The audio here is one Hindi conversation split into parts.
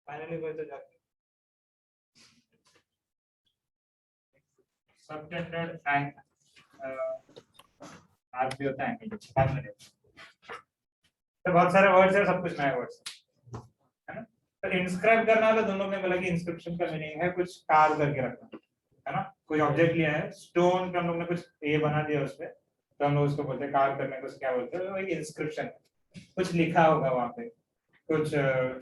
फाइनली कोई तो जाके सबटेंडेड आर्क भी होता है एंगल फाइनली। तो बहुत सारे वर्ड्स है, सब कुछ नए वर्ड्स है ना। तो इंस्क्राइब करना वाला दोनों में बोला कि इंस्क्रिप्शन का मीनिंग है कुछ कार्व करके रखना, है ना। कोई ऑब्जेक्ट लिया है स्टोन का, हम लोग ने कुछ ये बना दिया उस पे, तो हम लोग उसको बोलते हैं कार्व करने को क्या बोलते हैं, वो एक इंस्क्रिप्शन है। कुछ लिखा होगा वहां पे, कुछ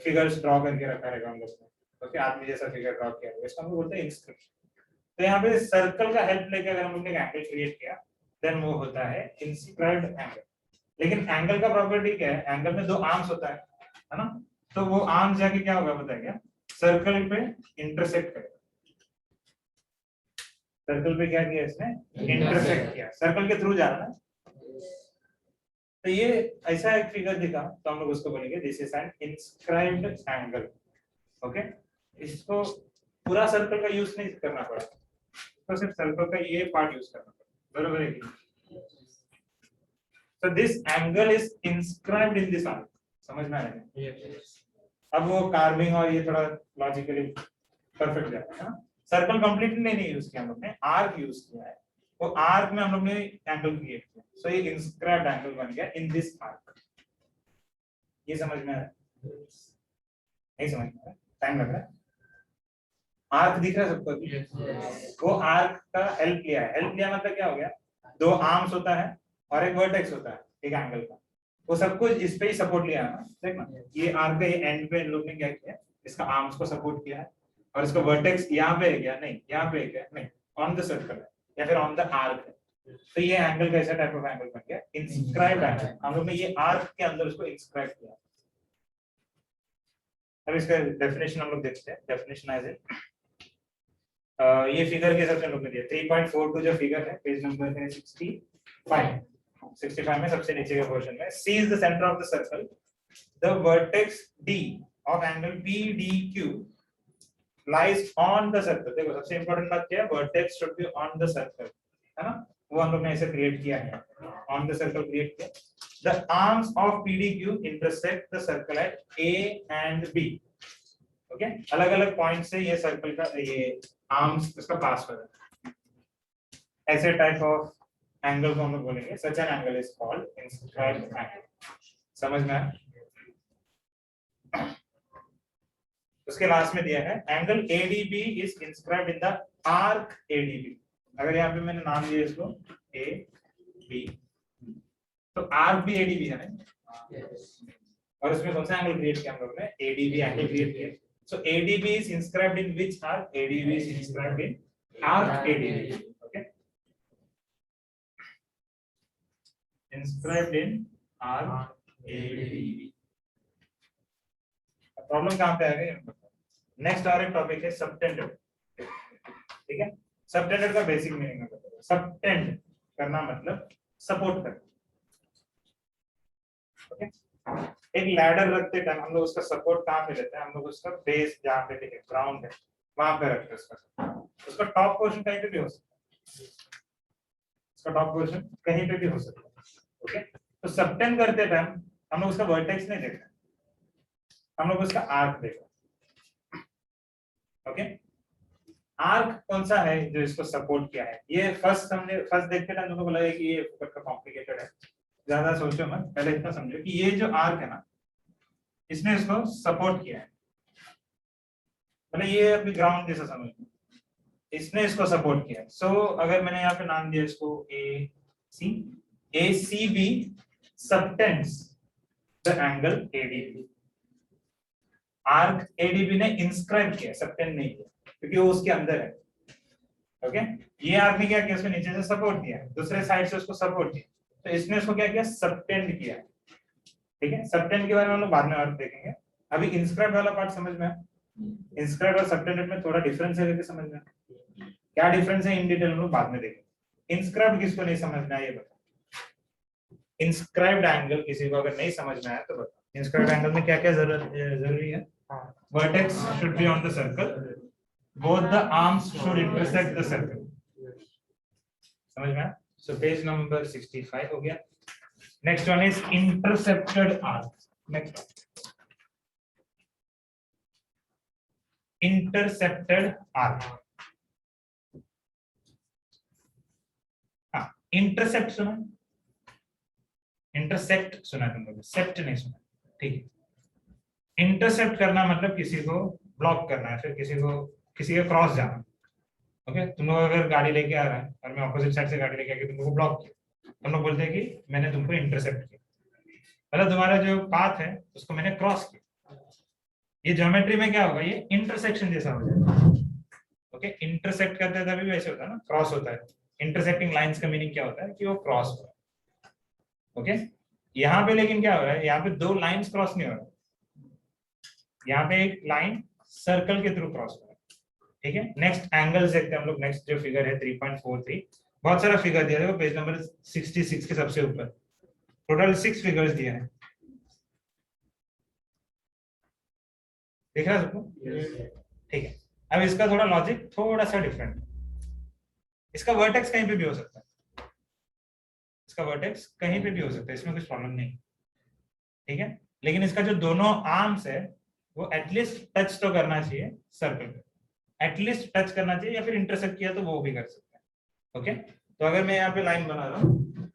फिगर्स ड्रॉ करके रखा रहेगा हम लोग ने, तो क्या आदमी जैसा फिगर ड्रॉ किया है, इसको हम लोग बोलते हैं इंस्क्रिप्शन। तो यहाँ पे सर्कल का हेल्प लेके अगर हम लोग ने एंगल क्रिएट किया देन वो होता है इंस्क्राइब्ड एंगल। लेकिन एंगल का प्रॉपर्टी क्या है, एंगल में दो आर्म्स होता है ना। तो वो आर्म्स जाके क्या होगा पता है क्या, सर्कल पे इंटरसेक्ट करेगा। सर्कल पे क्या किया इसने, इंटरसेक्ट किया, सर्कल के थ्रू जा रहा है। तो ये ऐसा एक फिगर दिखा तो हम लोग उसको बोलेंगे this is an inscribed angle. Okay, इसको पूरा सर्कल का यूज नहीं करना पड़ा, तो सिर्फ सर्कल का ये पार्ट यूज करना पड़ा, बराबर है कि। So this angle is inscribed in this arc. समझ में आ रहा है? अब वो कार्विंग और ये थोड़ा लॉजिकली परफेक्ट जाता है ना। सर्कल कंप्लीटली नहीं यूज किया हम लोग ने, आर्क यूज किया है। वो आर्क में हम लोग ने एंगल क्रिएट किया, सो ये इंस्क्राइब्ड एंगल बन गया इन दिस आर्क। ये समझ में आ रहा है? नहीं समझ में आ रहा, टाइम लग रहा है। आर्क दिख रहा है सबको? वो आर्क का हेल्प लिया है। हेल्प लिया मतलब क्या हो गया, दो आर्म्स होता है और एक वर्टेक्स होता है एक एंगल का, वो सब कुछ इस पे ही सपोर्ट लिया है ना। देखना ये आर्क का ये एंड पे इन लोग ने क्या किया, इसका आर्म्स को सपोर्ट किया है, और इसका वर्टेक्स यहाँ पे है क्या, नहीं यहाँ पे है क्या, नहीं, ऑन द सर्कल है या फिर ऑन द आर्क है। तो ये एंगल कैसा टाइप ऑफ एंगल बन गया, इंस्क्राइब्ड एंगल। हम लोग ने ये आर्क के अंदर उसको इंस्क्राइब किया। अब इसका डेफिनेशन हम लोग देखते हैं। डेफिनेशन एज इट ये फिगर के हिसाब से लोग ने दिया 3.42 जो फिगर है, पेज नंबर है 65 में सबसे नीचे के पोर्शन में, C is the center of the circle, the vertex D of angle PDQ lies on the circle। देखो सबसे इंपॉर्टेंट बात क्या है, vertex should be on the circle, है ना। वो हम लोग ने ऐसे क्रिएट किया है, on the circle क्रिएट किया। The arms of PDQ intersect the circle at A and B। Okay, अलग अलग पॉइंट से ये सर्कल का ये आर्म्स इसका पास हो रहा है। ऐसे टाइप ऑफ एंगल को हम लोग बोलेंगे such an angle is called inscribed angle. समझ में आया? उसके लास्ट में दिया है angle ADB is inscribed in the arc ADB। अगर यहाँ पे मैंने नाम दिया इसको AB, तो आर्क भी ADB है ना। और इसमें कौन सा एंगल क्रिएट किया हम लोग ने, ADB एंगल क्रिएट किया। So ADB is inscribed in which arc? ADB is inscribed in arc ADB. Okay. Inscribed in arc ADB. Problem कहाँ पे आ गई? नेक्स्ट और एक टॉपिक है सबटेंडेड। ठीक है, सबटेंडेड का बेसिक मीनिंग है। सबटेंड करना मतलब सपोर्ट करना। ओके, एक लैडर रखते टाइम हम लोग उसका सपोर्ट कहाँ पे लेते हैं, हम लोग उसका बेस जहाँ पे देखिए ग्राउंड है वहां पे रखते हैं उसका टॉप पोर्शन कहीं पे भी हो सकता है, उसका टॉप पोर्शन कहीं पे भी हो सकता है। ओके, तो सबटेंड करते टाइम हम लोग उसका वर्टेक्स नहीं देखते, हम लोग उसका आर्क देखते। ओके, आर्क कौन सा है जो इसको सपोर्ट किया है, ये फर्स्ट देखते टाइम तुमको बोला कि ये कॉम्प्लिकेटेड है, ज्यादा सोचो मत, पहले इतना समझो कि ये जो आर्क है ना इसने इसको सपोर्ट किया है, मतलब ये अभी ग्राउंड जैसा समझ लो, इसने इसको सपोर्ट किया है। सो अगर मैंने यहाँ पे नाम दिया इसको ACB subtends the angle ADB। Arc ADB ने इंस्क्राइब किया, सबटेंड नहीं किया क्योंकि वो उसके अंदर है। ओके, ये आर्क ने क्या किया, उसको नीचे से सपोर्ट किया, दूसरे साइड से उसको सपोर्ट किया, तो इसने उसको क्या किया, सबटेंड किया। ठीक है, सबटेंड के बारे में हम लोग बाद में और देखेंगे, अभी इंस्क्राइब वाला पार्ट समझ में आया। इंस्क्राइब और सबटेंडेड में थोड़ा डिफरेंस है, समझ में क्या डिफरेंस है इन डिटेल हम लोग बाद में देखेंगे। इंस्क्राइब्ड किसको नहीं समझ में आया ये बता, इंस्क्राइब्ड एंगल किसी को अगर नहीं समझ में आया तो बता। इंस्क्राइब्ड एंगल में क्या क्या जरूरी है, vertex should be on the circle, both the arms should intersect the circle. समझ में आया? सो पेज नंबर 65 हो गया। Next one is intercepted arc. Next intercepted arc. हाँ, इंटरसेप्ट सुना, इंटरसेक्ट सुना तुम लोग, सेप्ट नहीं सुना, ठीक है। इंटरसेप्ट करना मतलब किसी को ब्लॉक करना है, फिर किसी का क्रॉस जाना। ओके, तुम लोग अगर गाड़ी लेके आ रहे हैं और मैं ऑपोजिट साइड से गाड़ी लेके आके तुमको ब्लॉक किया, तुम लोग बोलते हैं कि मैंने तुमको इंटरसेप्ट किया, मतलब तुम्हारा जो पाथ है उसको मैंने क्रॉस किया। ये ज्योमेट्री में क्या होगा, ये इंटरसेक्शन जैसा हो जाएगा। ओके, इंटरसेक्ट करते हैं तभी वैसे होता है ना, क्रॉस होता है। इंटरसेक्टिंग लाइंस का मीनिंग क्या होता है कि वो क्रॉस हो रहा है। ओके, यहाँ पे लेकिन क्या हो रहा है, यहाँ पे दो लाइंस क्रॉस नहीं हो रहा, यहाँ पे एक लाइन सर्कल के थ्रू क्रॉस हो रहा है। ठीक है, नेक्स्ट एंगल देखते हैं हम लोग। नेक्स्ट जो फिगर है 3.43, बहुत सारा फिगर दिया है पेज नंबर 66 के सबसे ऊपर, टोटल 6 फिगर्स दिए हैं, दिख रहा है सबको? ठीक है, अब इसका थोड़ा लॉजिक थोड़ा सा डिफरेंट है। इसका वर्टेक्स कहीं पे भी हो सकता है, इसका वर्टेक्स कहीं पे भी हो सकता है, इसमें कुछ प्रॉब्लम नहीं, ठीक है। लेकिन इसका जो दोनों आर्म्स है वो एटलीस्ट टच तो करना चाहिए सर्कल पे, एटलीस्ट टच करना चाहिए, या फिर इंटरसेक्ट किया तो वो भी कर सकते हैं। ओके, तो अगर मैं यहाँ पे लाइन बना रहा हूँ,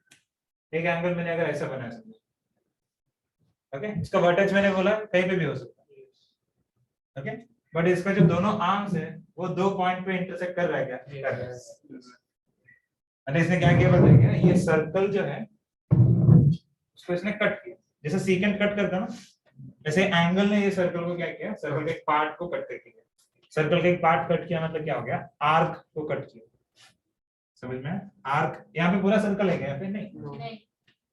एक एंगल मैंने अगर ऐसा बनाया समझो, ओके, इसका वर्टेक्स मैंने बोला कहीं पे भी हो सकता है, ओके, बट इसका जो दोनों आर्म्स है वो दो पॉइंट पे इंटरसेक्ट कर रहा है, क्या कर रहा है। और इसने क्या किया बताइए, ये सर्कल जो है उसको इसने कट किया, जैसे सीकेंट कट करता ना, जैसे एंगल ने ये सर्कल को क्या किया, सर्कल के एक पार्ट को कट कर दिया। सर्कल का एक पार्ट कट किया मतलब क्या हो गया, आर्क को कट किया, समझ में? आर्क यहाँ पे पूरा सर्कल है क्या, यहाँ पे नहीं,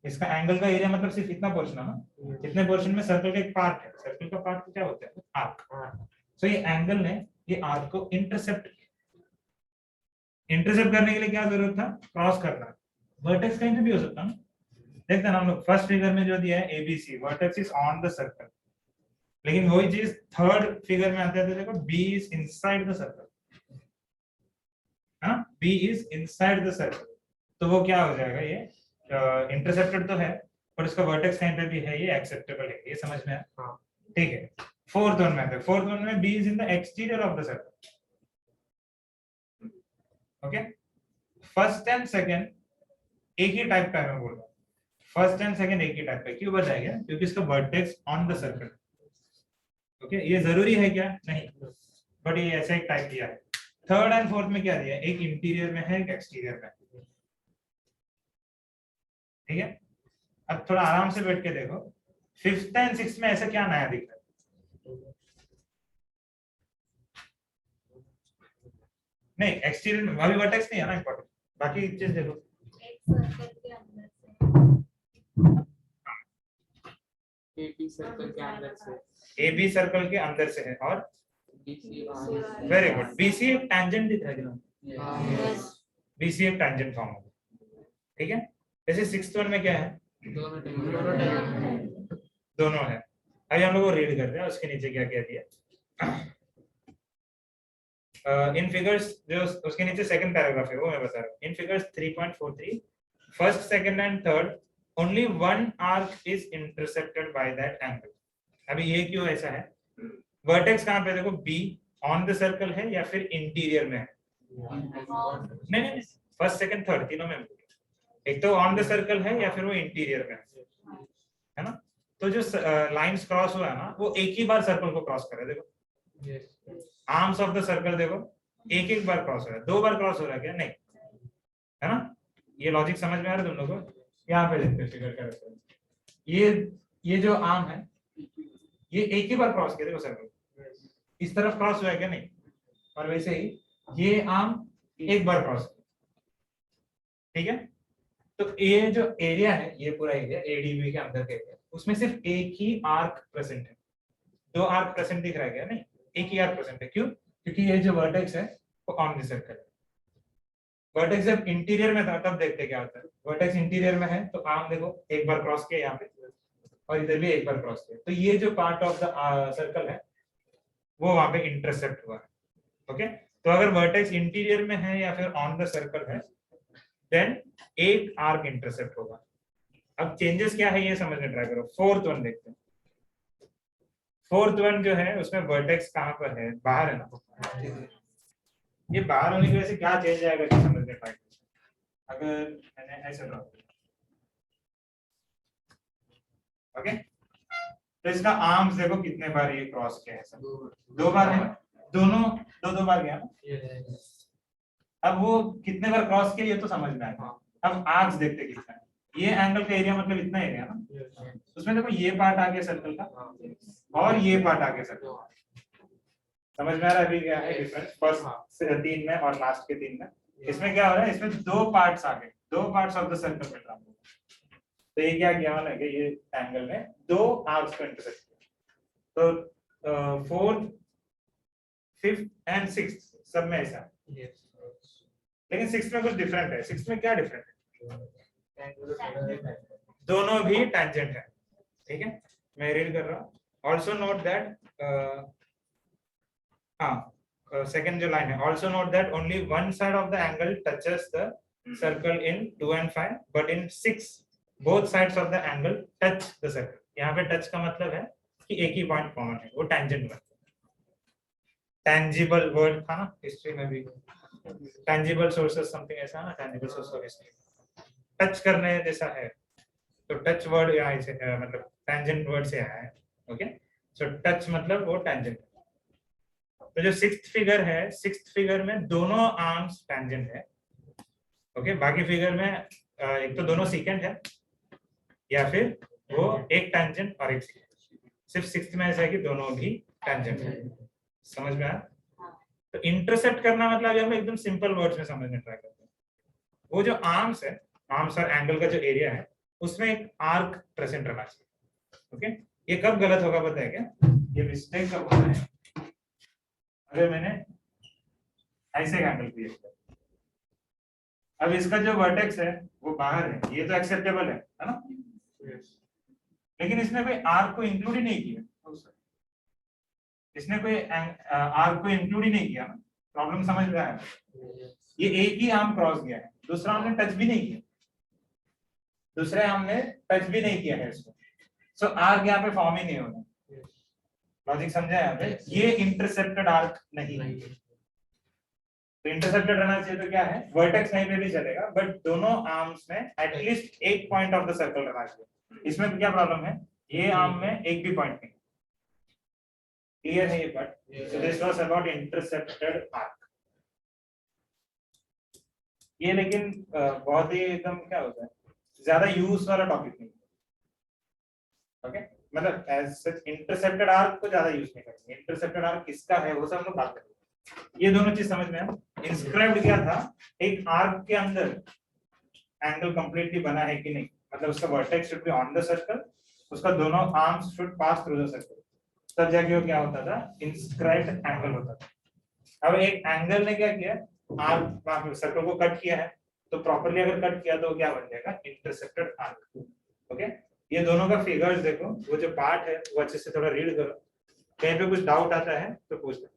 इसका एंगल का एरिया मतलब सिर्फ इतना पोर्शन है ना, इतने पोर्शन में सर्कल का एक पार्ट है, सर्कल का पार्ट क्या होता है, आर्क। सो ये एंगल ने ये आर्क को इंटरसेप्ट किया। इंटरसेप्ट करने के लिए क्या जरूरत था, क्रॉस करना। वर्टेक्स कहीं पे भी हो सकता है, देखते हैं हम लोग फर्स्ट फिगर में जो दिया है ABC, vertex is on the circle, लेकिन वही चीज थर्ड फिगर में आते हैं, देखो B is inside the circle, हाँ, B is inside the circle, तो वो क्या हो जाएगा, ये इंटरसेप्टेड तो है पर इसका वर्टेक्स कहीं पे भी है, ये एक्सेप्टेबल है, ये समझ में आया? ठीक है, फोर्थ वन में, फोर्थ वन में B is in the exterior of the circle. Okay, first and second एक ही टाइप का है, मैं बोल रहा हूँ फर्स्ट एंड सेकंड एक ही टाइप का, क्यों बताया गया, क्योंकि इसका vertex on the circle. Okay, ये जरूरी है क्या, नहीं, बट ये ऐसा एक टाइप दिया है। थर्ड एंड फोर्थ में क्या दिया है, एक इंटीरियर में है, एक एक्सटीरियर में, ठीक है। अब थोड़ा आराम से बैठ के देखो, फिफ्थ एंड सिक्स्थ में ऐसा क्या नया दिख रहा है, नहीं एक्सटीरियर में अभी वर्टेक्स नहीं है ना इंपॉर्टेंट, बाकी चीज देखो। AB सर्कल के अंदर से, AB सर्कल के अंदर से है, और वेरी गुड, BC एक टैंजेंट दिख रहा है, BC एक टैंजेंट फॉर्म होगा, ठीक है। जैसे सिक्स्थ वन में क्या है, दोनों है। अभी हम लोग को रीड करते हैं उसके नीचे क्या क्या दिया। इन फिगर्स जो उसके नीचे सेकंड पैराग्राफ है वो मैं बता रहा हूँ। In figures 3.43 first second and third only one arc is intercepted by that angle. अभी ये क्यों ऐसा है, वर्टेक्स कहाँ पे देखो, बी ऑन द सर्कल है या फिर इंटीरियर में है, नहीं नहीं, फर्स्ट सेकंड थर्ड तीनों में, एक तो ऑन द सर्कल है या फिर वो इंटीरियर में है ना। तो जो लाइंस क्रॉस हुआ है ना वो एक ही बार सर्कल को क्रॉस कर रहा है, देखो आर्म्स ऑफ द सर्कल देखो, एक एक बार क्रॉस हो रहा है, दो बार क्रॉस हो रहा है क्या, नहीं, है ना। ये लॉजिक समझ में आ रहा है तुम लोगों को? यहाँ पे देखते हैं फिगर का रेफरेंस, ये जो आर्म है ये एक ही बार क्रॉस किया, देखो सर्कल इस तरफ क्रॉस हुआ है क्या, नहीं, और वैसे ही ये आर्म एक बार क्रॉस किया, ठीक है। तो ये जो एरिया है, ये पूरा एरिया एडीबी के अंदर का एरिया, उसमें सिर्फ एक ही आर्क प्रेजेंट है, दो आर्क प्रेजेंट दिख रहा है क्या, नहीं, एक ही आर्क प्रेजेंट है, क्यों, क्योंकि ये जो वर्टेक्स है वो ऑन द सर्कल है। वर्टेक्स जब इंटीरियर में था तब देखते क्या होता है, वर्टेक्स इंटीरियर में है तो आर्म देखो एक बार क्रॉस किया यहाँ पे और इधर भी एक बार क्रॉस किया, तो ये जो पार्ट ऑफ द सर्कल है वो वहां पे इंटरसेप्ट हुआ है। ओके, तो अगर वर्टेक्स इंटीरियर में है या फिर ऑन द सर्कल है देन एक आर्क इंटरसेप्ट होगा। अब चेंजेस क्या है ये समझने ट्राई करो। फोर्थ वन देखते हैं, फोर्थ वन जो है उसमें वर्टेक्स कहाँ पर है, बाहर है ना। ये बाहर होने की वजह से क्या चेंज आएगा कि समझने पाएंगे अगर मैंने ऐसे ड्रॉ किया। ओके, तो इसका आर्म्स देखो कितने बार ये क्रॉस किया है सर, 2 बार है, दोनों दो बार गया ना। अब वो कितने बार क्रॉस किया ये तो समझ में आया। अब आर्क्स देखते कितना है, ये एंगल का एरिया मतलब इतना एरिया ना, उसमें देखो ये पार्ट आ गया सर्कल का और ये पार्ट आ गया सर्कल। समझ में आ रहा है अभी क्या है डिफरेंस फर्स्ट 3 में और लास्ट के 3 में। इसमें क्या हो रहा है, इसमें 2 पार्ट्स आ गए, 2 पार्ट्स ऑफ द सर्कल मिल रहा है। तो ये क्या किया है कि ये एंगल में 2 आर्क्स को इंटरसेक्ट किया। तो फोर्थ, फिफ्थ एंड सिक्स्थ सब में ऐसा है। लेकिन सिक्स्थ में कुछ डिफरेंट है। सिक्स्थ में क्या डिफरेंट है, दोनों भी टेंजेंट है। ठीक है, मैं रीड कर रहा हूँ। ऑल्सो नोट दैट second जो line है, also note that only one side of the angle touches the circle in 2 and 5, but in 6 both sides of the angle touch the circle। यहाँ पे touch का मतलब है कि एक ही पॉइंट कॉमन है, वो tangent है। tangible word था ना हिस्ट्री में भी, tangible sources something ऐसा ना, tangible source of history, touch करने जैसा है। तो टच वर्ड यहाँ से मतलब tangent वर्ड से आया है। ओके, सो टच मतलब वो tangent। तो जो सिक्स्थ फिगर है, सिक्स्थ फिगर में दोनों आर्म्स टेंजेंट है। ओके, बाकी फिगर में एक तो दोनों सीकेंट है या फिर वो एक टेंजेंट और एक सीकेंट। सिर्फ सिक्स्थ में ऐसा है कि दोनों भी टेंजेंट है। समझ में आया? तो इंटरसेप्ट करना मतलब हम एकदम सिंपल वर्ड्स में समझने ट्राई करते हैं। वो जो आर्म्स है, आर्म्स और एंगल का जो एरिया है उसमें एक आर्क प्रेजेंट रहना चाहिए। ओके, ये कब गलत होगा पता है क्या? ये मिस्टेक कब होता है अगर मैंने ऐसे एंगल क्रिएट किया। अब इसका जो वर्टेक्स है वो बाहर है, ये तो एक्सेप्टेबल है ना। लेकिन इसने कोई आर्क को इंक्लूड ही नहीं किया, इसने कोई आर्क को इंक्लूड ही नहीं किया ना। प्रॉब्लम समझ में आया? ये एक ही आर्म क्रॉस गया है, दूसरा आर्म ने टच भी नहीं किया, दूसरे आर्म ने टच भी नहीं किया है इसको। सो आर्क यहाँ पे फॉर्म ही नहीं होगा। लॉजिक समझा यहाँ पे? ये इंटरसेप्टेड आर्क नहीं है। तो इंटरसेप्टेड रहना चाहिए तो क्या है, वर्टेक्स नहीं पे भी चलेगा बट दोनों आर्म्स में एटलीस्ट एक पॉइंट ऑफ द सर्कल रहना चाहिए। इसमें क्या प्रॉब्लम है, ये आर्म में एक भी पॉइंट नहीं। क्लियर है ये part? So this was about intercepted arc. ये लेकिन बहुत ही एकदम क्या होता है, ज्यादा यूज वाला टॉपिक नहीं। ओके, मतलब एज सच इंटरसेप्टेड आर्क को ज्यादा यूज नहीं करेंगे। इंटरसेप्टेड आर्क किसका है वो सब हम लोग बात करेंगे। ये दोनों चीज समझ में आया? इंस्क्राइब्ड क्या था, एक आर्क के अंदर एंगल कंप्लीटली बना है कि नहीं, मतलब उसका vertex should be on the circle, उसका दोनों arms should pass through the circle, तब जाके वो क्या होता था, इंस्क्राइब्ड एंगल होता था। अब एक एंगल ने क्या किया, आर्क सर्कल को कट किया है, तो प्रॉपर्ली अगर कट किया तो क्या बन जाएगा, इंटरसेप्टेड आर्क। ओके, ये दोनों का फिगर्स देखो, वो जो पार्ट है वो अच्छे से थोड़ा रीड करो, कहीं पे कुछ डाउट आता है तो पूछ लो।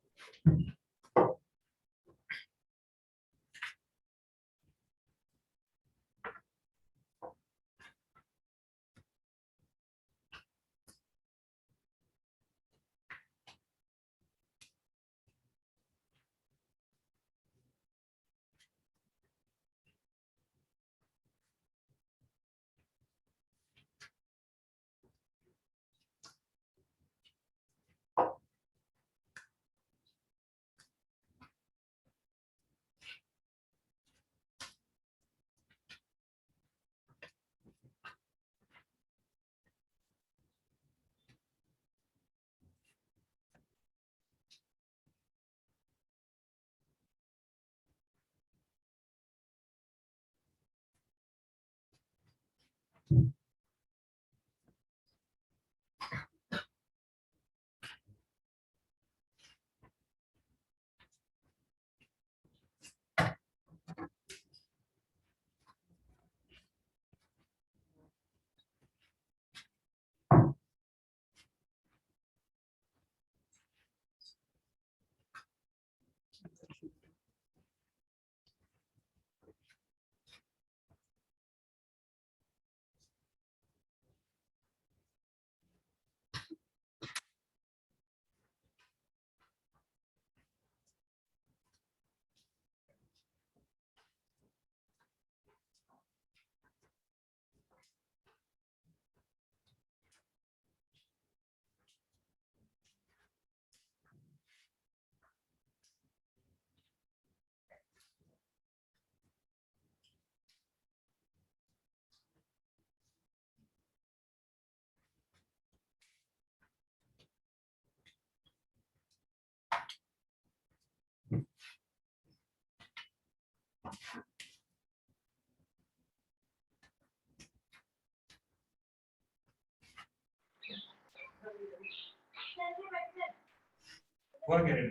हुआ क्या रे?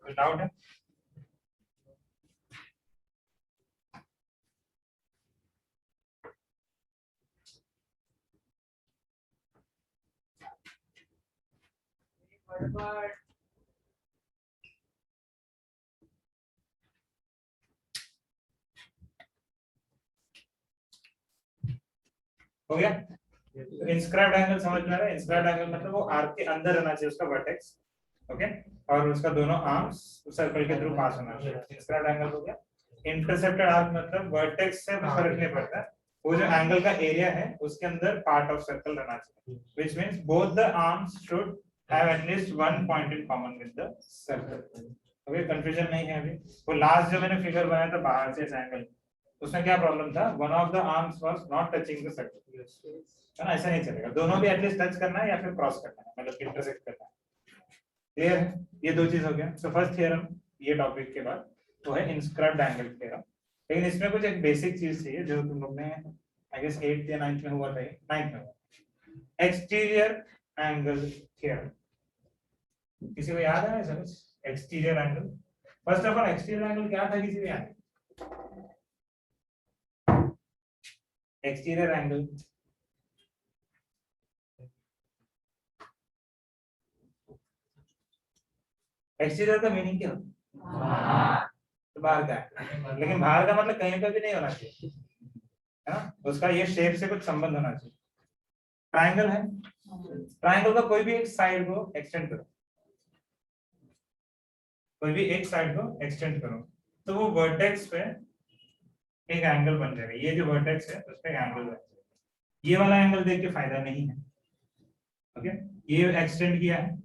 कुछ डाउट है? हो गया? इंस्क्राइब्ड एंगल समझ में आ रहा है? इंस्क्राइब्ड एंगल मतलब वो आर्क के अंदर रहना चाहिए उसका वर्टेक्स, ओके, और उसका दोनों आर्म्स सर्कल के थ्रू पास होना चाहिए। इंस्क्राइब्ड एंगल हो गया। इंटरसेप्टेड आर्क मतलब वर्टेक्स से फर्क नहीं पड़ता, वो जो एंगल का एरिया है उसके अंदर पार्ट ऑफ सर्कल रहना चाहिए, which means both the arms should have at least one point in common with the circle. Okay, confusion नहीं है अभी? वो लास्ट जो मैंने फिगर बनाया था बाहर से इस एंगल, उसमें क्या प्रॉब्लम था? One of the arms was not touching the circle, है ना? ऐसा नहीं चलेगा, दोनों भी एटलीस्ट टच करना है या फिर क्रॉस करना है, मतलब इंटरसेक्ट करना है। क्लियर है? ये दो चीज हो गया। सो फर्स्ट थ्योरम ये टॉपिक के बाद वो है इंस्क्राइब्ड एंगल थ्योरम। लेकिन इसमें कुछ एक बेसिक चीज चाहिए जो तुम लोग ने आई गेस 8th या 9th में हुआ था, 9th में हुआ, एक्सटीरियर एंगल थ्योरम। किसी को याद है ऐसा कुछ? Exterior angle, first of all exterior angle क्या था, किसी को याद है? एक्सटीरियर एंगल एक्सटीरियर का मीनिंग क्या होता है? तो बाहर का है, लेकिन बाहर का मतलब कहीं पे भी नहीं होना चाहिए, है ना? उसका ये शेप से कुछ संबंध होना चाहिए। ट्रायंगल है, ट्रायंगल का कोई भी एक साइड को एक्सटेंड करो, कोई भी एक साइड को एक्सटेंड करो तो वो वर्टेक्स पे एक एंगल बन जाएगा। ये जो वर्टेक्स है उस पे एंगल बन जाएगा। ये वाला एंगल देख के फायदा नहीं है, ओके? ये एक्सटेंड किया है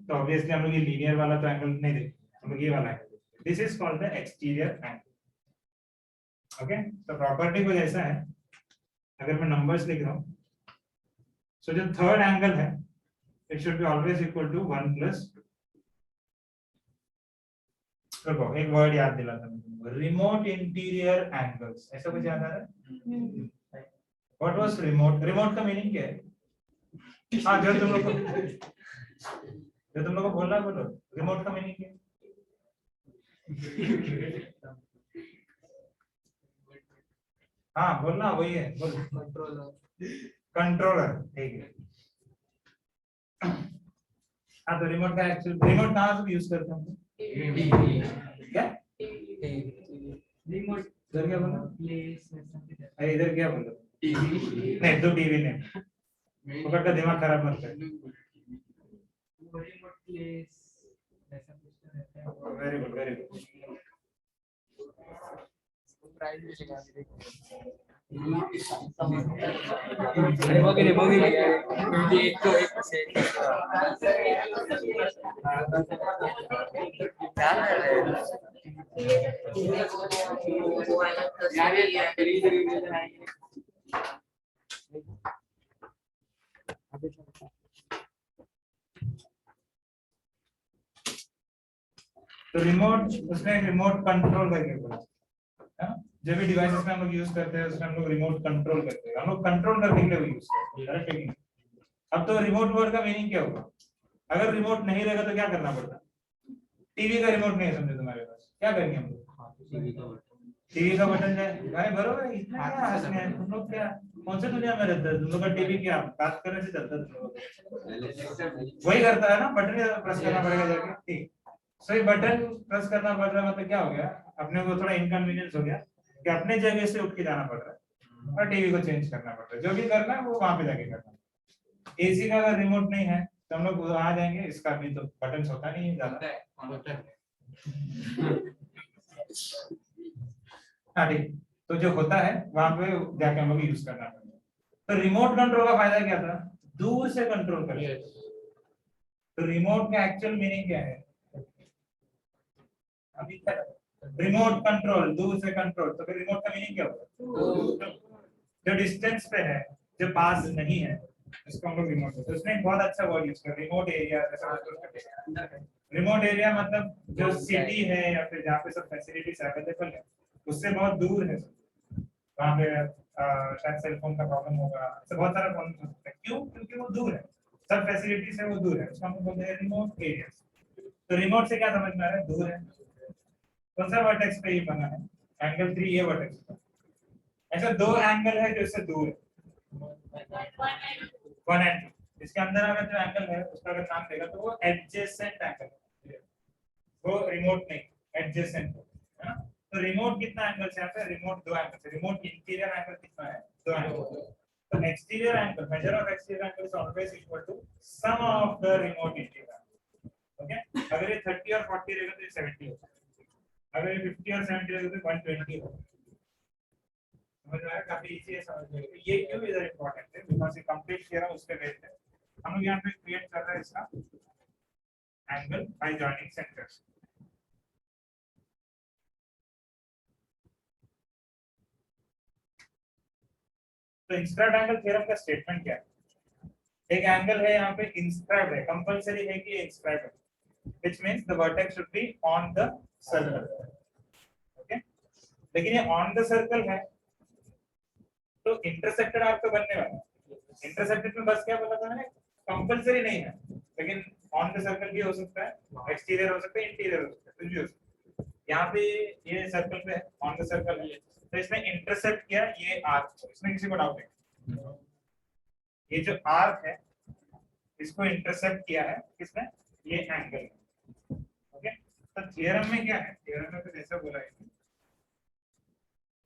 तो ऑब्वियसली हम लोग ये लीनियर वाला तो एंगल नहीं देखेंगे, हम लोग ये वाला angle. This is called the exterior angle, okay? तो प्रॉपर्टी कुछ ऐसा है, अगर मैं नंबर्स लिख रहा हूं, सो जो थर्ड एंगल है it should be always equal to 1 plus, देखो एक वर्ड याद दिलाता हूं, रिमोट इंटीरियर एंगल्स, ऐसा कुछ याद आ रहा है? What was remote? रिमोट का मीनिंग क्या है? हाँ, जो तुम लोग को बोलना है बोलो, रिमोट का मीनिंग क्या है? हाँ बोलना, वही है, बोलो। कंट्रोलर, ठीक है। हाँ, तो रिमोट का एक्चुअल रिमोट कहाँ से यूज करते हैं हम लोग? क्या रिमोट इधर क्या बोला? प्लेस अरे इधर क्या बोला? नहीं, तो टीवी नहीं, पकड़ का दिमाग खराब मत कर। रिमोट प्लेस ऐसा कुछ रहता है। Very good, very good. Price भी लगा अरे वो भी क्योंकि एक तो एक से क्या है तो रिमोट, उसने रिमोट कंट्रोल करके बोला, है ना? जो भी डिवाइसेस में हम लोग यूज करते हैं उसमें हम लोग रिमोट कंट्रोल करते हैं, हम लोग कंट्रोल करने के लिए यूज करते हैं, करेक्ट है? अब तो रिमोट वर्ड का मीनिंग क्या होगा? अगर रिमोट नहीं रहेगा तो क्या करना पड़ता? टीवी का रिमोट नहीं है समझे तुम्हारे पास, क्या करेंगे हम लोग? टीवी का बटन है भाई, बरोबर है। इतना क्या हंसने हैं तुम लोग? क्या कौन से दुनिया में रहते हैं तुम लोग? का टीवी क्या बात करने से चलता है तुम लोगों का? वही करता है ना, बटन प्रेस करना पड़ेगा जाके, ठीक। सो ये बटन प्रेस करना पड़ रहा है, मतलब क्या हो गया? अपने को थोड़ा इनकन्वीनियंस हो गया कि अपने जगह से उठ के जाना पड़ रहा है और टीवी को चेंज करना पड़ रहा है। जो भी करना है वो वहां पे जाके करना है। एसी का अगर रिमोट नहीं है तो हम लोग आ जाएंगे, इसका भी तो बटन होता नहीं है ज्यादा। हाँ ठीक, तो जो होता है वहां पे जाके हम लोग यूज करना पड़ेगा। तो रिमोट कंट्रोल का फायदा क्या था? दूर से कंट्रोल कर। तो रिमोट का एक्चुअल मीनिंग क्या है अभी तक? रिमोट कंट्रोल, दूर से कंट्रोल। तो फिर रिमोट का मीनिंग क्या होगा? जो डिस्टेंस पे है, जो पास नहीं है, इसको हम लोग रिमोट। तो उसने एक बहुत अच्छा वर्ड यूज कर, रिमोट एरिया, ऐसा रिमोट एरिया मतलब जो सिटी है या फिर जहाँ पे सब फैसिलिटीज अवेलेबल है उससे बहुत दूर है, वहाँ पे शायद सेल फोन का प्रॉब्लम होगा, ऐसे बहुत सारा प्रॉब्लम हो सकता है। क्यों? क्योंकि वो दूर है, सब फैसिलिटीज है वो दूर है, उसको हम बोलते हैं रिमोट एरिया। तो रिमोट से क्या समझ में आ रहा है? दूर है। कौन सा वर्टेक्स पे ये बना है? एंगल 3 ये वर्टेक्स पे। ऐसा दो एंगल है जो इससे दूर है, 1 एंड 2। इसके अंदर अगर जो एंगल है उसका अगर नाम देगा तो वो एडजेसेंट एंगल है, वो रिमोट नहीं, एडजेसेंट है ना। तो रिमोट कितना एंगल है यहाँ पे? रिमोट दो एंगल है। रिमोट इंटीरियर एंगल कितना है? दो एंगल। तो exterior angle, measure of exterior angle is always equal to sum of the remote interior. Okay, अगर ये 30 और 40 रहेगा तो ये 70 होगा, अगर ये 50 और 70 रहेगा तो 120 होगा। समझ में आया? काफी इजी है समझने के लिए। ये क्यों इधर इंपॉर्टेंट है? बिकॉज़ ये कंप्लीट थ्योरम उसके बेस्ड है। हम लोग यहाँ पे क्रिएट कर रहे हैं इसका एंगल बाय जॉइनिंग सेंटर्स। तो इंस्क्राइब्ड एंगल थ्योरम का स्टेटमेंट क्या है? एक एंगल है यहाँ पे इंस्क्राइब्ड है, कंपलसरी है कि इंस्क्राइब्ड है, which means the vertex should be on the circle. Okay, लेकिन ये ऑन द सर्कल है तो इंटरसेक्टेड आर्क तो बनने वाला है। इंटरसेक्टेड में बस क्या बोला था मैंने? कंपलसरी नहीं है, लेकिन ऑन द सर्कल भी हो सकता है, एक्सटीरियर हो सकता है, इंटीरियर हो सकता है, कुछ भी हो सकता है। यहाँ पे ये सर्कल पे ऑन द सर्कल है, तो इसने इंटरसेक्ट किया ये आर्क। इसमें किसी को डाउट है? ये जो आर्क है इसको इंटरसेप्ट किया है किसने? ये एंगल। ओके, तो थ्योरम में क्या है? थ्योरम में तो ऐसा बोला है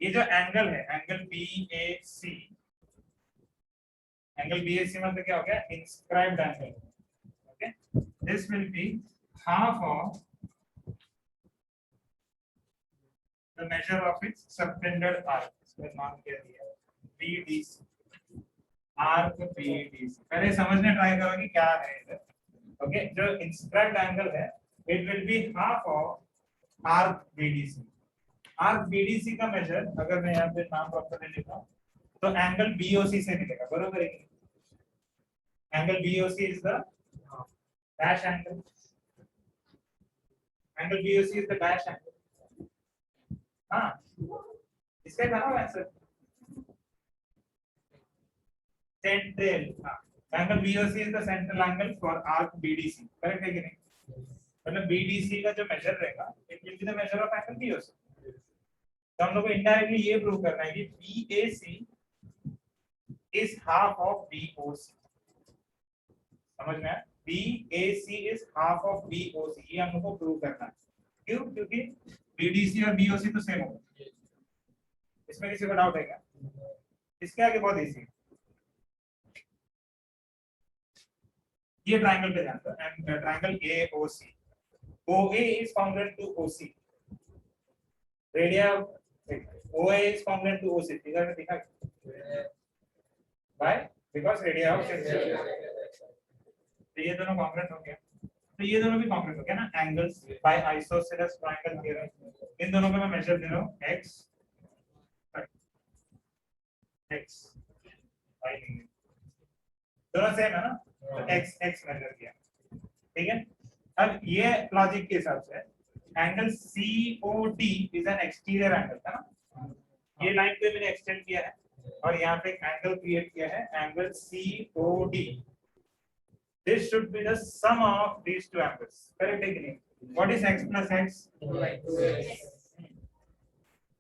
ये जो एंगल है, एंगल BAC, एंगल BAC मतलब क्या हो गया? Inscribed angle. Okay, this will be half of the measure of its subtended arc. इसका नाम क्या दिया? BDC, arc BDC। पहले समझने ट्राई करो कि क्या है इधर। ओके, जो इंस्क्राइब्ड एंगल है it will be half of arc BDC। Arc BDC का मेजर अगर मैं यहाँ पे नाम प्रॉपर्ली लिखा तो एंगल BOC से मिलेगा, बरोबर है? Angle BOC is the dash angle, angle BOC is the dash angle. हाँ, इसका क्या नाम है आंसर? सेंट्रल। हाँ, angle BOC is the central angle for arc BDC, correct है कि नहीं? मतलब BDC का जो मेजर रहेगा it will be the measure of angle BOC। तो हम लोग को इनडायरेक्टली ये प्रूव करना है कि BAC is half of BOC। समझ में आया? BAC is half of BOC, ये हम लोग को प्रूव करना है। क्यों? क्योंकि BDC और BOC तो सेम होगा। इसमें किसी को डाउट है क्या? इसके आगे बहुत इजी है, ये ट्रायंगल पे ध्यान दो, and triangle AOC, OA is congruent to OC, radius OA is congruent to OC, figure में दिखा by because radius of centre. तो ये दोनों कॉन्ग्रुएंट हो गया, तो ये दोनों भी कॉन्ग्रुएंट हो गया ना, angles by isosceles triangle theorem. इन दोनों का मैं मेजर दे रहा हूं x y नहीं, दोनों सेम है ना, तो x मेजर किया, ठीक है। अब ये लॉजिक के हिसाब से angle COD is an exterior angle है ना, ये लाइन पे मैंने एक्सटेंड किया है और यहाँ पे एक एंगल क्रिएट किया है, angle COD। This should be the sum of these two angles. Correct है कि नहीं? What is x plus x?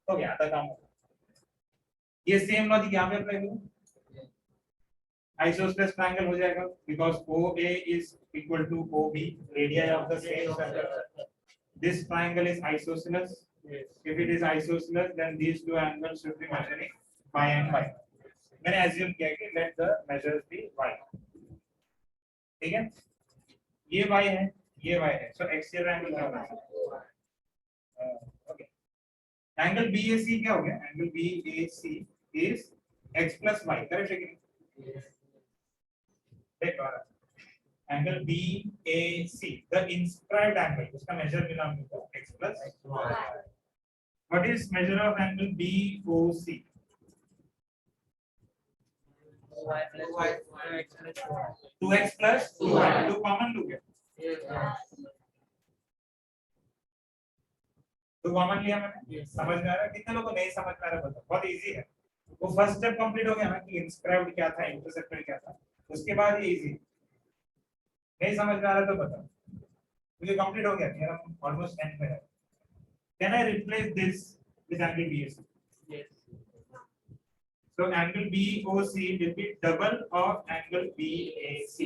हो गया, आधा काम हो गया। ये सेम लॉजिक यहाँ पे अप्लाई करो, आइसोसेलेस ट्रायंगल हो जाएगा because OA is equal to OB, radii of the same circle. This triangle is isosceles. If it is isosceles, then these two angles should be measuring y and y. मैंने assume किया कि let the measures be y. ठीक है, ये y है, ये y है, so एक्सियल एंगल क्या होगा? ओके, एंगल BAC क्या हो गया? Angle BAC is x plus y, correct है कि नहीं? देखो angle BAC, the inscribed angle, उसका मेजर मिला हमको x plus y। What is measure of angle BOC? 2x plus 2y, 2 common लोगे, तो कॉमन लिया मैंने, समझ में आ रहा है? कितने लोगों को नहीं समझ में आ रहा बताओ, बहुत इजी है। वो फर्स्ट स्टेप कंप्लीट हो गया ना कि इंस्क्राइब्ड क्या था, इंटरसेप्टेड क्या था, उसके बाद ये इजी। नहीं समझ में आ रहा तो बताओ, क्योंकि कंप्लीट हो गया, मेरा ऑलमोस्ट एंड में है। Can I replace this with angle BAC? So angle BOC will be double of angle BAC.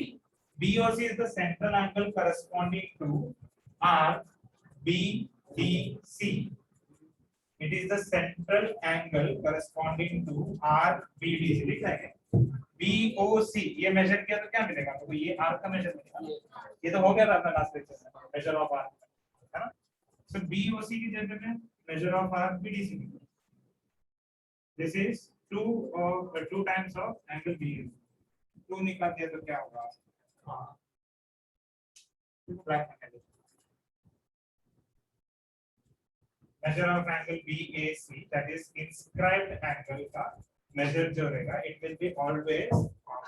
BOC is the central angle corresponding to RBDC. It is the central angle corresponding to RBDC. लिख रहे हैं BOC, ये मेजर किया तो क्या मिलेगा आपको? ये R का मेजर मिलेगा। ये तो हो गया था अपना लास्ट लेक्चर में, मेजर ऑफ R, है ना? So BOC की जगह में measure of RBDC। This is 2 times of angle BAC. 2 निकाल दिया तो क्या होगा? Measure of angle BAC, that is inscribed angle का measure जो रहेगा, it will be always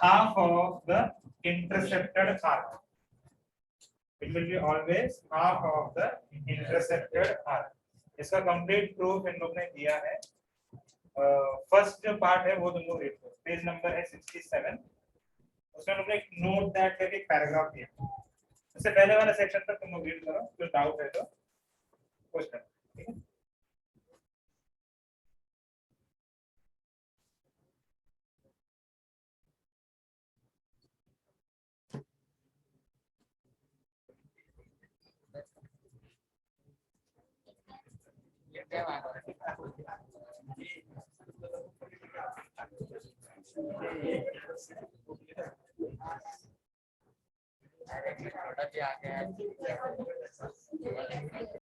half of the intercepted arc. It will be always half of the intercepted arc. इसका complete proof इन लोग ने दिया है। फर्स्ट जो पार्ट है वो तुम लोग रीड करो, पेज नंबर है 67। उसमें हमने एक नोट दैट करके एक पैराग्राफ दिया, उससे पहले वाला सेक्शन तक तुम लोग रीड करो, कोई डाउट है तो पूछ लो, ठीक है? आ गया